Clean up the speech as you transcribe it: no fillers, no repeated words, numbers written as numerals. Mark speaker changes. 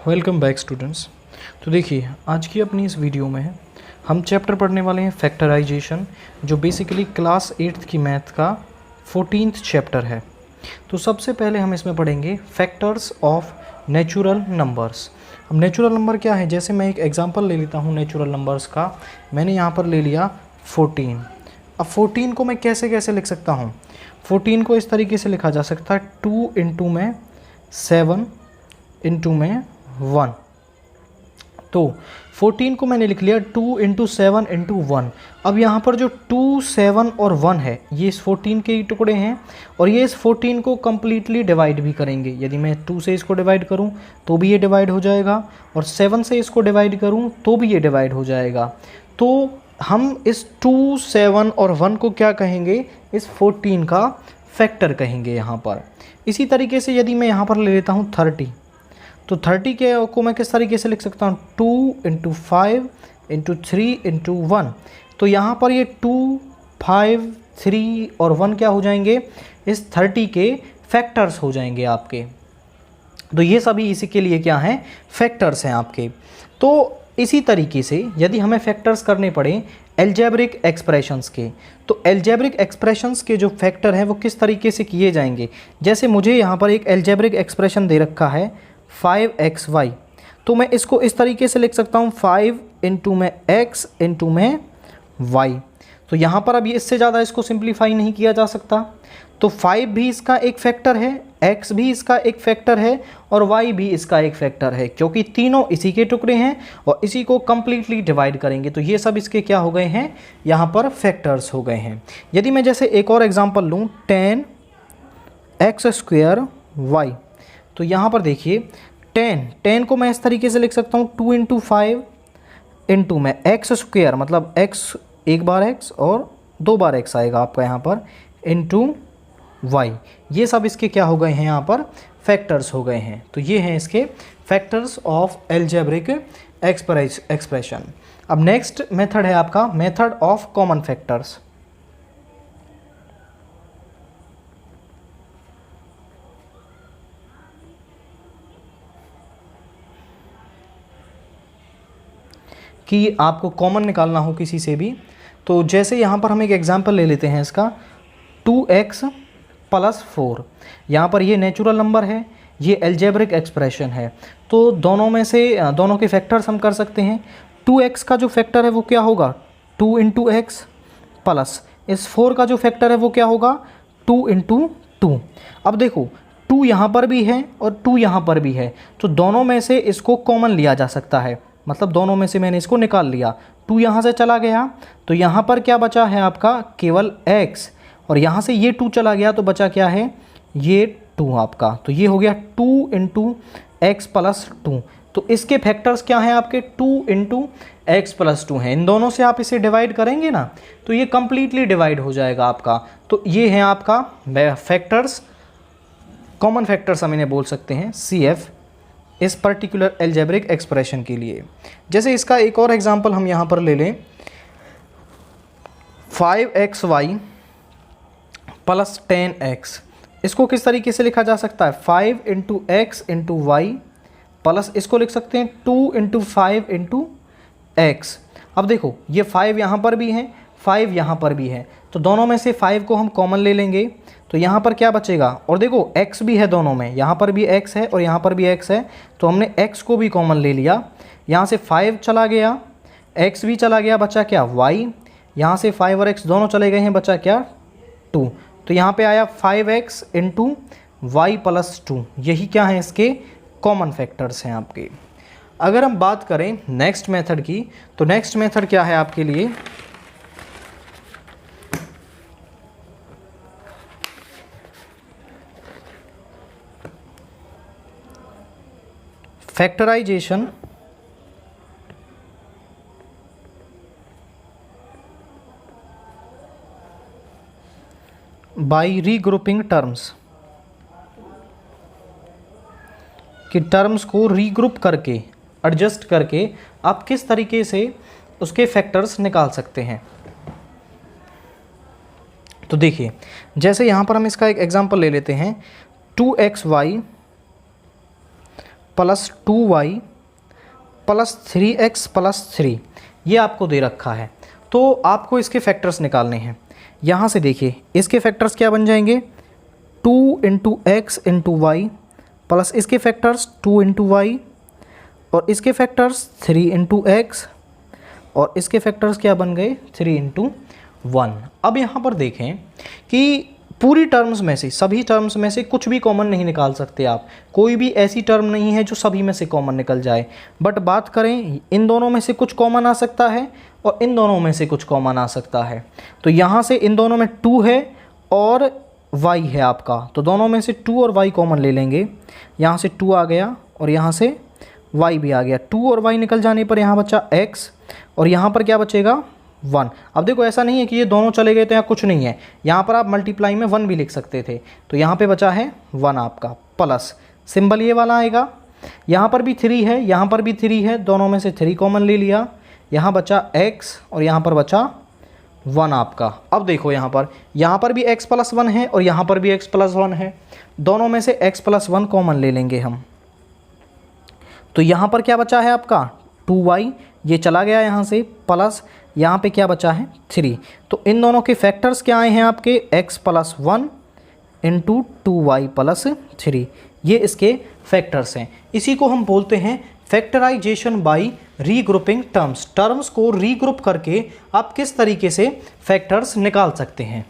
Speaker 1: Welcome back students. तो देखिए, आज की अपनी इस वीडियो में हम चैप्टर पढ़ने वाले हैं फैक्टराइजेशन, जो बेसिकली क्लास 8th की मैथ का 14th चैप्टर है। तो सबसे पहले हम इसमें पढ़ेंगे फैक्टर्स ऑफ नेचुरल नंबर्स। अब नेचुरल नंबर क्या है, जैसे मैं एक एग्जांपल ले लेता हूँ नेचुरल नंबर्स का। मैंने यहाँ पर ले लिया 14। अब 14 को मैं कैसे कैसे लिख सकता हूँ? 14 को इस तरीके से लिखा जा सकता है 2 इंटू में 7 इंटू में 1। तो 14 को मैंने लिख लिया 2 इंटू 7 इंटू 1। अब यहाँ पर जो 2, 7 और 1 है, ये इस 14 के ही टुकड़े हैं और ये इस 14 को कम्प्लीटली डिवाइड भी करेंगे। यदि मैं 2 से इसको डिवाइड करूँ तो भी ये डिवाइड हो जाएगा, और 7 से इसको डिवाइड करूँ तो भी ये डिवाइड हो जाएगा। तो हम इस 2, 7 और 1 को क्या कहेंगे? इस 14 का फैक्टर कहेंगे यहाँ पर। इसी तरीके से यदि मैं यहाँ पर ले लेता हूँ 30, तो 30 को मैं किस तरीके से लिख सकता हूँ? 2 इंटू 5 इंटू 3 इंटू 1। तो यहाँ पर ये 2, 5, 3 और 1 क्या हो जाएंगे? इस 30 के फैक्टर्स हो जाएंगे आपके। तो ये सभी इसी के लिए क्या हैं? फैक्टर्स हैं आपके। तो इसी तरीके से यदि हमें फैक्टर्स करने पड़े एल्जेब्रिक एक्सप्रेशंस के, तो एल्जेब्रिक एक्सप्रेशंस के जो फैक्टर हैं वो किस तरीके से किए जाएंगे? जैसे मुझे यहाँ पर एक एल्जेब्रिक एक्सप्रेशन दे रखा है 5xy, तो मैं इसको इस तरीके से लिख सकता हूँ 5 इंटू में x इंटू में y। तो यहाँ पर अभी इससे ज़्यादा इसको सिंप्लीफाई नहीं किया जा सकता। तो 5 भी इसका एक फैक्टर है, x भी इसका एक फैक्टर है और y भी इसका एक फैक्टर है, क्योंकि तीनों इसी के टुकड़े हैं और इसी को कम्प्लीटली डिवाइड करेंगे। तो ये सब इसके क्या हो गए हैं? यहाँ पर फैक्टर्स हो गए हैं। यदि मैं जैसे एक और एग्जांपल लूँ 10x² y, तो यहाँ पर देखिए 10 को मैं इस तरीके से लिख सकता हूँ 2 इंटू 5 इंटू में x², मतलब x एक बार x और 2 बार x आएगा आपका यहाँ पर, इंटू y। ये सब इसके क्या हो गए हैं? यहाँ पर फैक्टर्स हो गए हैं। तो ये हैं इसके फैक्टर्स ऑफ एल्जेब्रिक एक्सप्रेशन। अब नेक्स्ट मेथड है आपका मेथड ऑफ कॉमन फैक्टर्स। कि आपको कॉमन निकालना हो किसी से भी, तो जैसे यहाँ पर हम एक एग्जांपल ले लेते हैं इसका 2x + 4। यहाँ पर ये नेचुरल नंबर है, ये एल्जेब्रिक एक्सप्रेशन है। तो दोनों में से दोनों के फैक्टर्स हम कर सकते हैं। 2x का जो फैक्टर है वो क्या होगा? 2 इंटू x प्लस इस 4 का जो फैक्टर है वो क्या होगा? 2 इंटू 2। अब देखो 2 यहाँ पर भी है और 2 यहाँ पर भी है, तो दोनों में से इसको कॉमन लिया जा सकता है। मतलब दोनों में से मैंने इसको निकाल लिया, 2 यहाँ से चला गया तो यहाँ पर क्या बचा है आपका? केवल x, और यहाँ से ये 2 चला गया तो बचा क्या है? ये 2 आपका। तो ये हो गया 2 इंटू x प्लस 2। तो इसके फैक्टर्स क्या हैं आपके? 2 इंटू x प्लस 2 हैं। इन दोनों से आप इसे डिवाइड करेंगे ना, तो ये कम्प्लीटली डिवाइड हो जाएगा आपका। तो ये है आपका फैक्टर्स, कॉमन फैक्टर्स हम इन्हें बोल सकते हैं CF इस पर्टिकुलर एल्जेब्रिक एक्सप्रेशन के लिए। जैसे इसका एक और एग्जांपल हम यहाँ पर ले लें 5xy + 10x। इसको किस तरीके से लिखा जा सकता है? 5 into x into y plus इसको लिख सकते हैं 2 इंटू 5 इंटू x। अब देखो ये 5 यहाँ पर भी है, 5 यहाँ पर भी है, तो दोनों में से 5 को हम कॉमन ले लेंगे। तो यहाँ पर क्या बचेगा? और देखो x भी है दोनों में, यहाँ पर भी x है और यहाँ पर भी x है, तो हमने x को भी कॉमन ले लिया। यहाँ से 5 चला गया, x भी चला गया, बचा क्या? y। यहाँ से 5 और x दोनों चले गए हैं, बचा क्या? 2। तो यहाँ पे आया 5x इंटू वाई प्लस 2। यही क्या है? इसके कॉमन फैक्टर्स हैं आपके। अगर हम बात करें नेक्स्ट मेथड की, तो नेक्स्ट मेथड क्या है आपके लिए? फैक्टराइजेशन बाय रीग्रुपिंग टर्म्स, कि टर्म्स को रीग्रुप करके, एडजस्ट करके आप किस तरीके से उसके फैक्टर्स निकाल सकते हैं। तो देखिए, जैसे यहाँ पर हम इसका एक एग्जांपल ले लेते हैं 2xy plus 2y plus 3x plus 3, ये आपको दे रखा है। तो आपको इसके फैक्टर्स निकालने हैं। यहाँ से देखिए इसके फैक्टर्स क्या बन जाएंगे, 2 into x into y plus इसके फैक्टर्स 2 इंटू वाई और इसके फैक्टर्स 3 इंटू एक्स और इसके फैक्टर्स क्या बन गए 3 इंटू 1। अब यहाँ पर देखें कि पूरी टर्म्स में से, सभी टर्म्स में से कुछ भी कॉमन नहीं निकाल सकते आप, कोई भी ऐसी टर्म नहीं है जो सभी में से कॉमन निकल जाए। बट बात करें इन दोनों में से कुछ कॉमन आ सकता है और इन दोनों में से कुछ कॉमन आ सकता है। तो यहाँ से इन दोनों में 2 है और y है आपका, तो दोनों में से 2 और y कॉमन ले लेंगे। यहाँ से 2 आ गया और यहाँ से y भी आ गया। 2 और y निकल जाने पर यहाँ बचा x और यहाँ पर क्या बचेगा 1। अब देखो ऐसा नहीं है कि ये दोनों चले गए तो यहाँ कुछ नहीं है, यहाँ पर आप मल्टीप्लाई में 1 भी लिख सकते थे। तो यहाँ पे बचा है 1 आपका, प्लस सिंबल ये वाला आएगा। यहाँ पर भी 3 है, यहाँ पर भी 3 है, दोनों में से 3 कॉमन ले लिया। यहाँ बचा x और यहाँ पर बचा 1 आपका। अब देखो यहाँ पर भी x प्लस 1 है और यहाँ पर भी x प्लस 1 है, दोनों में से x प्लस 1 कॉमन ले लेंगे हम। तो यहाँ पर क्या बचा है आपका 2y, ये चला गया यहाँ से, प्लस यहाँ पे क्या बचा है 3। तो इन दोनों के फैक्टर्स क्या आए हैं आपके x plus 1 into 2y plus 3, ये इसके फैक्टर्स हैं। इसी को हम बोलते हैं factorisation by regrouping terms. Terms को रीग्रुप करके आप किस तरीके से फैक्टर्स निकाल सकते हैं।